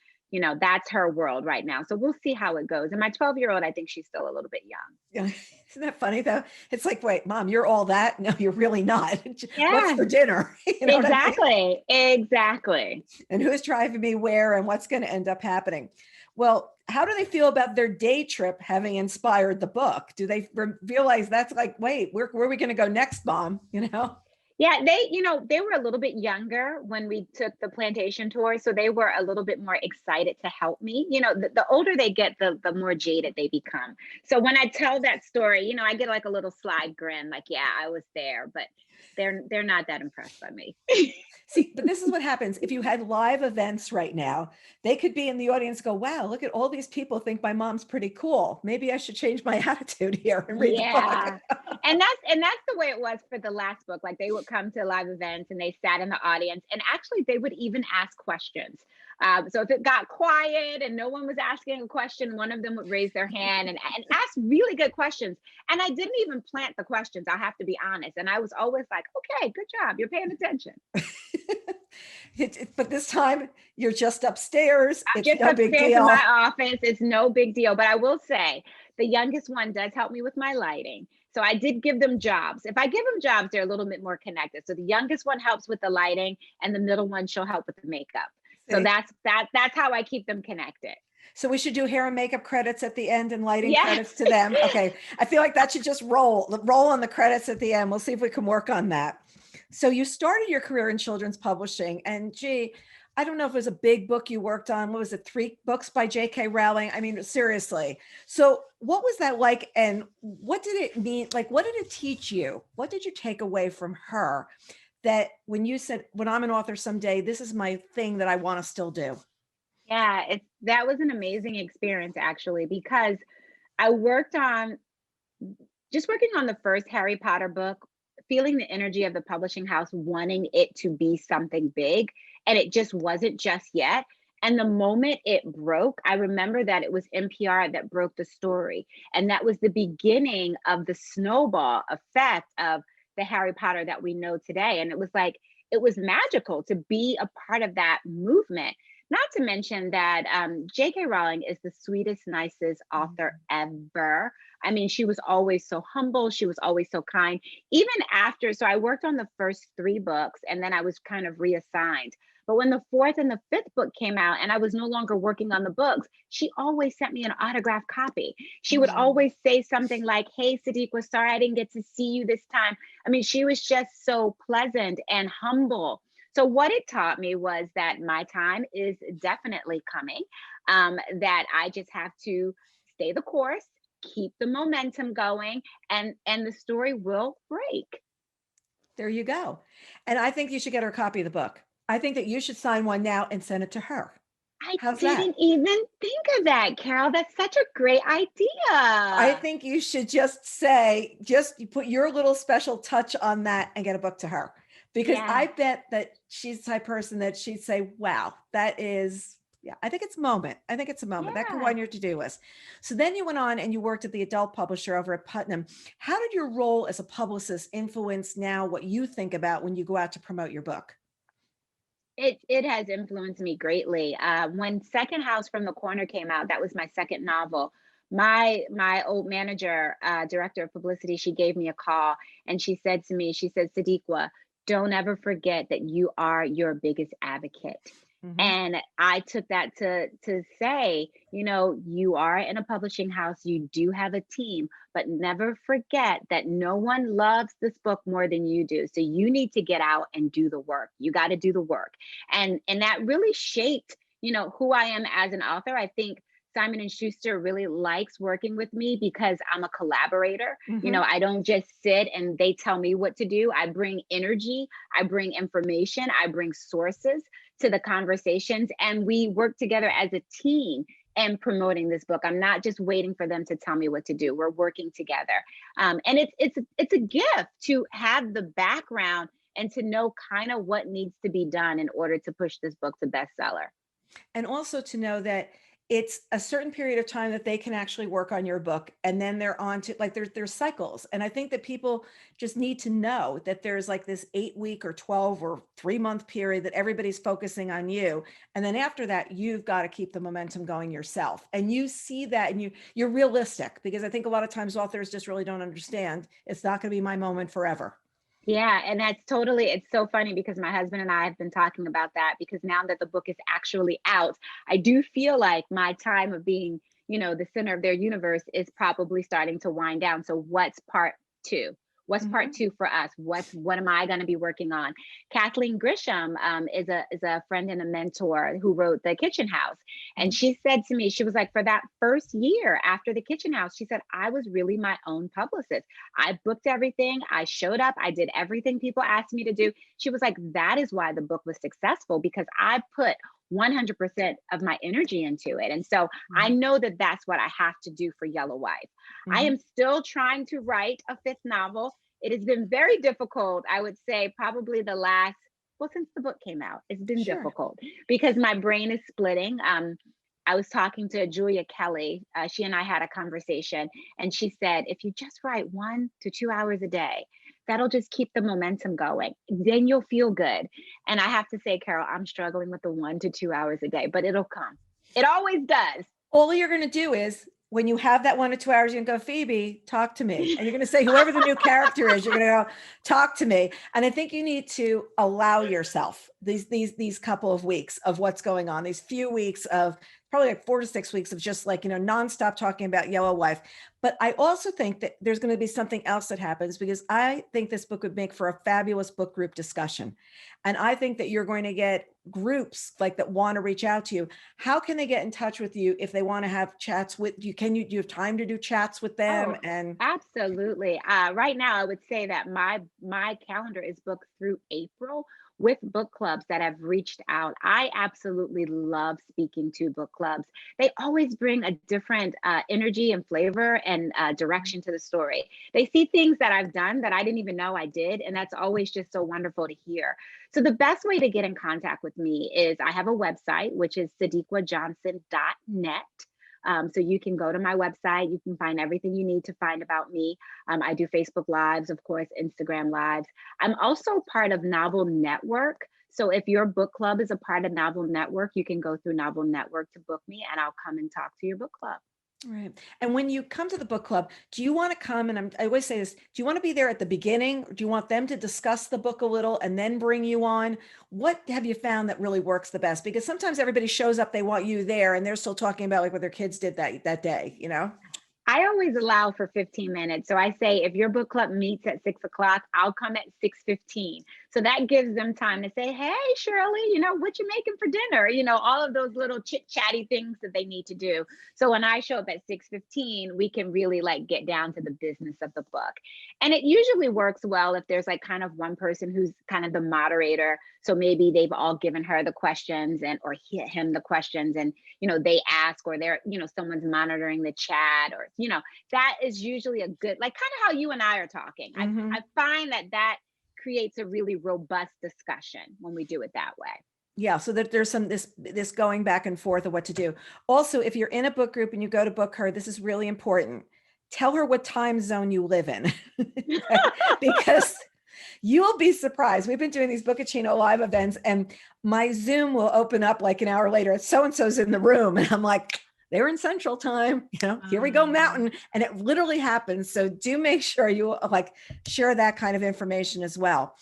that's her world right now. So we'll see how it goes. And my 12-year-old, I think she's still a little bit young. Yeah. Isn't that funny though? It's wait, Mom, you're all that. No, you're really not. Yeah. What's for dinner? Exactly. Exactly. And who's driving me where and what's going to end up happening? Well, how do they feel about their day trip having inspired the book? Do they realize that's wait, where are we going to go next, Mom? Yeah, they were a little bit younger when we took the plantation tour. So they were a little bit more excited to help me. The older they get, the more jaded they become. So when I tell that story, I get a little sly grin, yeah, I was there, but they're not that impressed by me. See, but this is what happens. If you had live events right now, they could be in the audience, go, wow, look at all these people think my mom's pretty cool. Maybe I should change my attitude here and read the book. and that's the way it was for the last book. They would come to live events and they sat in the audience, and actually they would even ask questions. So if it got quiet and no one was asking a question, one of them would raise their hand and ask really good questions. And I didn't even plant the questions, I have to be honest. And I was always like, okay, good job. You're paying attention. But this time you're just upstairs. I'm it's just no big upstairs deal. in my office. It's no big deal. But I will say the youngest one does help me with my lighting. So I did give them jobs. If I give them jobs, they're a little bit more connected. So the youngest one helps with the lighting and the middle one, she'll help with the makeup. So that's how I keep them connected. So we should do hair and makeup credits at the end and lighting credits to them. Okay. I feel like that should just roll on the credits at the end. We'll see if we can work on that. So you started your career in children's publishing, and gee, I don't know if it was a big book you worked on. What was it? 3 books by J.K. Rowling. I mean, seriously. So what was that like? And what did it mean? What did it teach you? What did you take away from her that when you said, when I'm an author someday, this is my thing that I want to still do? Yeah, that was an amazing experience actually, because I working on the first Harry Potter book, feeling the energy of the publishing house, wanting it to be something big, and it just wasn't just yet. And the moment it broke, I remember that it was NPR that broke the story. And that was the beginning of the snowball effect of the Harry Potter that we know today. And it was like, it was magical to be a part of that movement. Not to mention that J.K. Rowling is the sweetest, nicest author ever. I mean, she was always so humble. She was always so kind. Even after, so I worked on the first three books and then I was kind of reassigned. But when the fourth and the fifth book came out and I was no longer working on the books, she always sent me an autographed copy. She would Oh. always say something like, "Hey, Sadeqa, sorry I didn't get to see you this time." I mean, she was just so pleasant and humble. So, what it taught me was that my time is definitely coming, that I just have to stay the course, keep the momentum going, and the story will break. There you go. And I think you should get her a copy of the book. I think that you should sign one now and send it to her. I How's that? didn't even think of that, Carol. That's such a great I idea. think you should just say, just you put your little special touch on that and get a book to her. Because Yeah, I bet that she's the type of person that she'd say, wow, that is, yeah, I think it's a moment. I think it's a moment that can go yeah. on your to-do list. So then you went on and you worked at the adult publisher over at Putnam. How did your role as a publicist influence now what you think about when you go out to promote your book? It has influenced me greatly. When Second House from the Corner came out, that was my second novel. My old manager, director of publicity, she gave me a call and she said to me, she said, "Sadiqa, don't ever forget that you are your biggest advocate." Mhm. And I took that to say, you are in a publishing house, you do have a team, but never forget that no one loves this book more than you do. So you need to get out and do the work. You got to do the work. And that really shaped, who I am as an author. I think Simon and Schuster really likes working with me because I'm a collaborator. Mhm. I don't just sit and they tell me what to do. I bring energy, I bring information, I bring sources to the conversations, and we work together as a team and promoting this book. I'm not just waiting for them to tell me what to do. We're working together, and it's a gift to have the background and to know kind of what needs to be done in order to push this book to bestseller. And also to know that it's a certain period of time that they can actually work on your book and then they're on to like there's cycles. And I think that people just need to know that there's like this 8 week or 12 or 3 month period that everybody's focusing on you. And then after that, you've got to keep the momentum going yourself. And you see that and you're realistic because I think a lot of times authors just really don't understand it's not going to be my moment forever. Yeah, and it's so funny because my husband and I have been talking about that because now that the book is actually out, I do feel like my time of being, the center of their universe is probably starting to wind down. So what's part two? What's part Mhm. two for us? What am I going to be working on? Kathleen Grisham is a friend and a mentor who wrote The Kitchen House, and Mhm. she said to me, she was like, for that first year after The Kitchen House, she said I was really my own publicist. I booked everything. I showed up. I did everything people asked me to do. She was like, that is why the book was successful because I put 100% of my energy into it. And so I Mhm. know that that's what I have to do for Yellow Wife. I Mhm. am still trying to write a fifth novel. It has been very difficult, I would say, probably since the book came out, it's been Sure. difficult because my brain is splitting. I was talking to Julia Kelly. She and I had a conversation, and she said, if you just write 1 to 2 hours a day, that'll just keep the momentum going. Then you'll feel good. And I have to say, Carol, I'm struggling with the 1 to 2 hours a day, but it'll come. It always does. All you're going to do is when you have that 1 to 2 hours, you're going to go, Phoebe, talk to me. And you're going to say, whoever the new character is, you're going to go, talk to me. And I think you need to allow yourself these couple of weeks of what's going on, these few weeks of probably like 4 to 6 weeks of just like, nonstop talking about Yellow Wife. But I also think that there's going to be something else that happens because I think this book would make for a fabulous book group discussion. And I think that you're going to get groups like that want to reach out to you. How can they get in touch with you if they want to have chats with you? Do you have time to do chats with them? Oh, And absolutely. Right now, I would say that my calendar is booked through April with book clubs that have reached out. I absolutely love speaking to book clubs. They always bring a different energy and flavor and direction to the story. They see things that I've done that I didn't even know I did, and that's always just so wonderful to hear. So the best way to get in contact with me is I have a website, which is sadiqajohnson.net. So you can go to my website. You can find everything you need to find about me. I do Facebook Lives, of course, Instagram Lives. I'm also part of Novel Network. So if your book club is a part of Novel Network, you can go through Novel Network to book me, and I'll come and talk to your book club. Right. And when you come to the book club, do you want to come, and I always say this, do you want to be there at the beginning? Or do you want them to discuss the book a little and then bring you on? What have you found that really works the best? Because sometimes everybody shows up, they want you there, and they're still talking about like what their kids did that day, you know? I always allow for 15 minutes. So I say, if your book club meets at 6 o'clock, I'll come at 6:15. So that gives them time to say, hey, Shirley, what you making for dinner? All of those little chit chatty things that they need to do. So when I show up at 6:15, we can really like get down to the business of the book. And it usually works well if there's like kind of one person who's kind of the moderator. So maybe they've all given her the questions or him the questions, and they ask, or they're someone's monitoring the chat, or that is usually a good, like kind of how you and I are talking. I find that creates a really robust discussion when we do it that way. Yeah, so that there's some this going back and forth of what to do. Also, if you're in a book group and you go to book her, this is really important. Tell her what time zone you live in, because you'll be surprised. We've been doing these Bookachino live events, and my Zoom will open up like an hour later. So-and-so's in the room. And I'm like, they were in Central Time, here we go, Mountain. And it literally happens. So do make sure you like share that kind of information as well.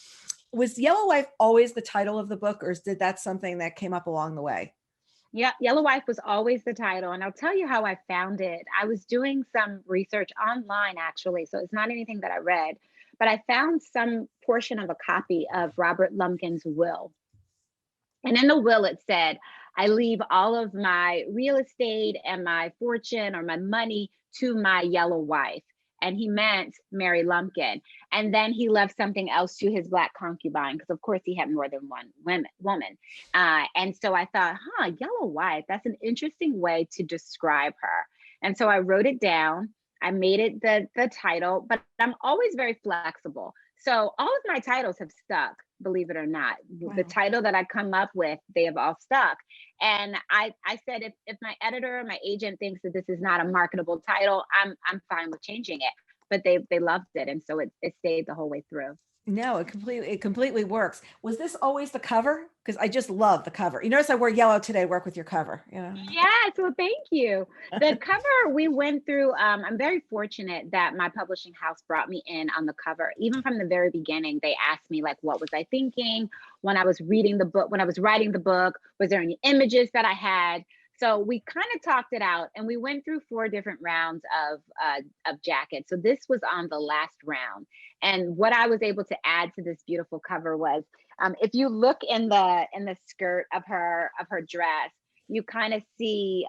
Was Yellow Wife always the title of the book, or did that something that came up along the way? Yeah, Yellow Wife was always the title. And I'll tell you how I found it. I was doing some research online, actually. So it's not anything that I read, but I found some portion of a copy of Robert Lumpkin's will. And in the will, it said, I leave all of my real estate and my fortune or my money to my yellow wife. And he meant Mary Lumpkin. And then he left something else to his Black concubine, because of course he had more than one woman. And so I thought, yellow wife, that's an interesting way to describe her. And so I wrote it down. I made it the title, but I'm always very flexible. So all of my titles have stuck, believe it or not. Wow. The title that I come up with, they have all stuck. And I said, if my editor, my agent thinks that this is not a marketable title, I'm fine with changing it. But they loved it. And so it stayed the whole way through. No, it completely works. Was this always the cover? Because I just love the cover. You notice I wear yellow today, work with your cover. Yes, well, thank you. The cover we went through, I'm very fortunate that my publishing house brought me in on the cover. Even from the very beginning, they asked me, like, what was I thinking when I was reading the book, when I was writing the book? Was there any images that I had? So we kind of talked it out, and we went through 4 different rounds of jackets. So this was on the last round. And what I was able to add to this beautiful cover was, if you look in the skirt of her dress, you kind of see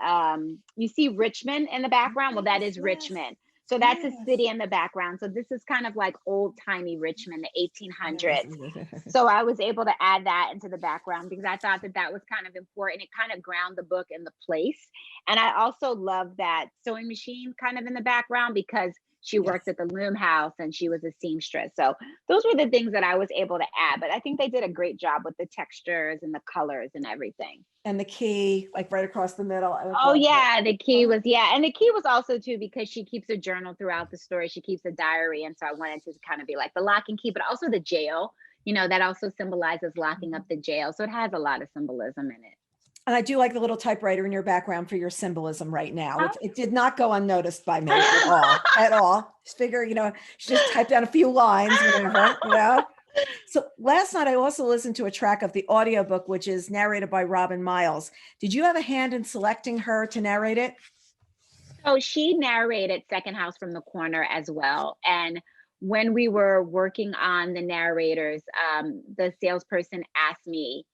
you see Richmond in the background. Well, that is Richmond. So that's a city in the background. So this is kind of like old timey Richmond, the 1800s. So I was able to add that into the background because I thought that was kind of important. It kind of ground the book in the place. And I also love that sewing machine kind of in the background because she worked at the loom house and she was a seamstress. So those were the things that I was able to add. But I think they did a great job with the textures and the colors and everything. And the key, like right across the middle. Oh yeah, the key was, and the key was also too, because she keeps a journal throughout the story. She keeps a diary. And so I wanted to kind of be like the lock and key, but also the jail, that also symbolizes locking up the jail. So it has a lot of symbolism in it. And I do like the little typewriter in your background for your symbolism right now. It did not go unnoticed by me at all. Just figure, she just typed down a few lines, whatever. So last night I also listened to a track of the audiobook, which is narrated by Robin Miles. Did you have a hand in selecting her to narrate it? Oh, she narrated Second House from the Corner as well. And when we were working on the narrators, the salesperson asked me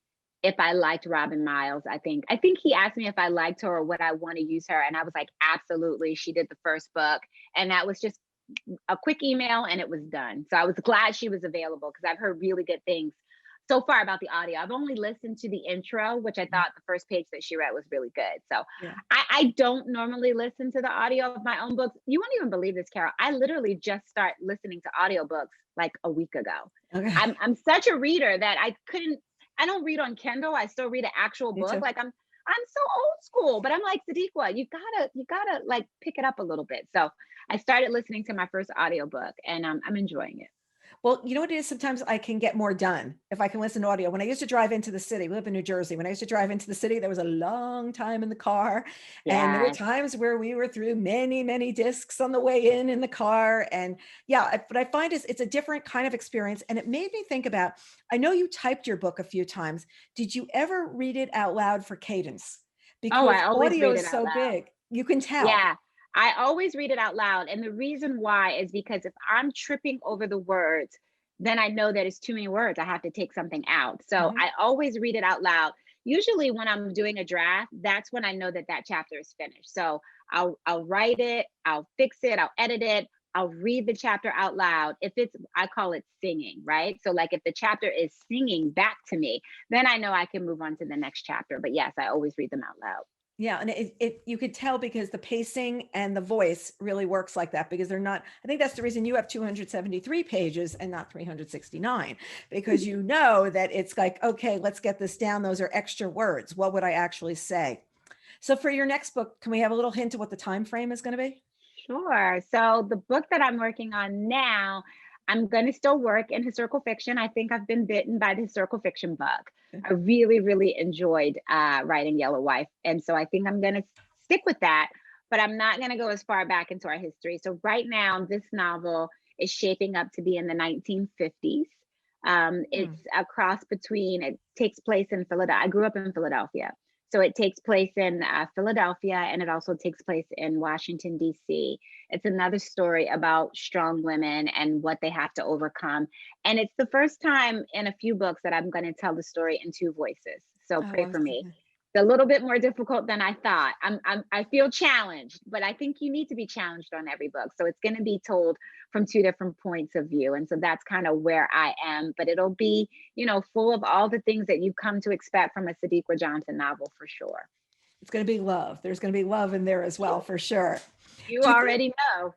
if I liked Robin Miles. I think he asked me if I liked her or would I want to use her. And I was like, absolutely. She did the first book. And that was just a quick email and it was done. So I was glad she was available because I've heard really good things so far about the audio. I've only listened to the intro, which I thought the first page that she read was really good. So I don't normally listen to the audio of my own books. You won't even believe this, Carol. I literally just started listening to audiobooks like a week ago. Okay. I'm such a reader that I don't read on Kindle. I still read an actual book. Like I'm so old school, but I'm like, Sadeqa, you gotta like pick it up a little bit. So I started listening to my first audiobook and I'm enjoying it. Well, you know what it is? Sometimes I can get more done if I can listen to audio. When I used to drive into the city, we live in New Jersey. When I used to drive into the city, there was a long time in the car. And there were Yes. times where we were through many, many discs on the way in the car. And yeah, what I find is it's a different kind of experience. And it made me think about, I know you typed your book a few times. Did you ever read it out loud for cadence? Oh, Because I always audio read it is out so loud. big, you can tell. Yeah. I always read it out loud. And the reason why is because if I'm tripping over the words, then I know that it's too many words. I have to take something out. So Mhm. I always read it out loud. Usually when I'm doing a draft, that's when I know that that chapter is finished. So I'll write it, I'll fix it, I'll edit it, I'll read the chapter out loud. If it's, I call it singing, right? So like if the chapter is singing back to me, then I know I can move on to the next chapter. But yes, I always read them out loud. Yeah, and it you could tell because the pacing and the voice really works like that because they're not, I think that's the reason you have 273 pages and not 369, because you know that it's like, okay, let's get this down. Those are extra words. What would I actually say? So for your next book, can we have a little hint of what the time frame is going to be? Sure. So the book that I'm working on now, I'm going to still work in historical fiction. I think I've been bitten by the historical fiction bug. I really, really enjoyed writing Yellow Wife. And so I think I'm going to stick with that, but I'm not going to go as far back into our history. So right now, this novel is shaping up to be in the 1950s. Hmm. It's a cross between, it takes place in Philadelphia. I grew up in Philadelphia. So it takes place in Philadelphia and it also takes place in Washington, D.C. It's another story about strong women and what they have to overcome. And it's the first time in a few books that I'm going to tell the story in two voices. So Oh, pray I'm for so me. glad. It's a little bit more difficult than I thought. I feel challenged, but I think you need to be challenged on every book. So it's going to be told from two different points of view. And so that's kind of where I am, but it'll be, full of all the things that you come to expect from a Sadeqa Johnson novel for sure. It's going to be love. There's going to be love in there as well, for sure. You Do you think already know.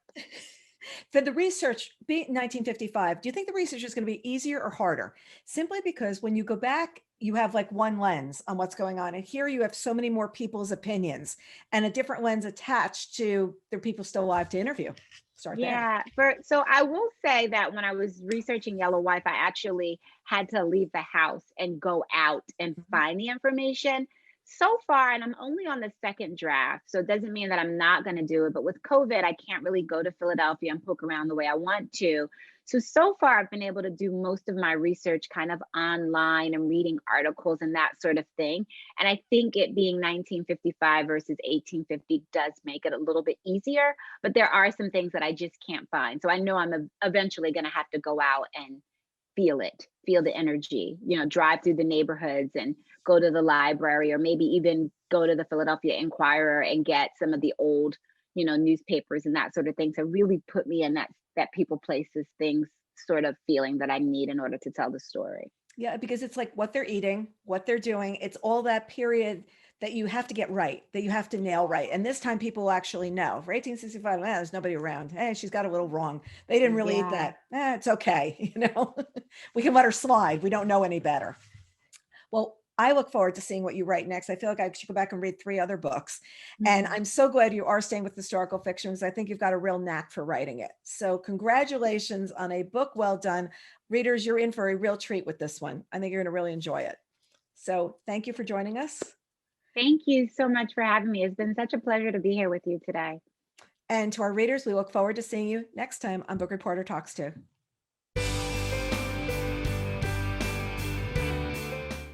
for the research, be 1955, do you think the research is going to be easier or harder? Simply because when you go back, you have like one lens on what's going on. And here you have so many more people's opinions and a different lens attached to the people still alive to interview. Start there. Yeah, so I will say that when I was researching Yellow Wife, I actually had to leave the house and go out and Mhm. find the information. So far, and I'm only on the second draft, so it doesn't mean that I'm not going to do it. But with COVID, I can't really go to Philadelphia and poke around the way I want to. So far, I've been able to do most of my research kind of online and reading articles and that sort of thing. And I think it being 1955 versus 1850 does make it a little bit easier, but there are some things that I just can't find. So I know I'm eventually going to have to go out and feel it, feel the energy, drive through the neighborhoods and go to the library or maybe even go to the Philadelphia Inquirer and get some of the old, newspapers and that sort of thing to really put me in that people places things sort of feeling that I need in order to tell the story. Yeah, because it's like what they're eating, what they're doing. It's all that period that you have to get right, that you have to nail right. And this time people will actually know. For 1865, there's nobody around. Hey, she's got a little wrong. They didn't really eat Yeah. that. It's okay. We can let her slide. We don't know any better. Well, I look forward to seeing what you write next. I feel like I should go back and read 3 other books. And Mhm. I'm so glad you are staying with historical fiction because I think you've got a real knack for writing it. So, congratulations on a book well done. Readers, you're in for a real treat with this one. I think you're going to really enjoy it. So, thank you for joining us. Thank you so much for having me. It's been such a pleasure to be here with you today. And to our readers, we look forward to seeing you next time on Book Reporter Talks To.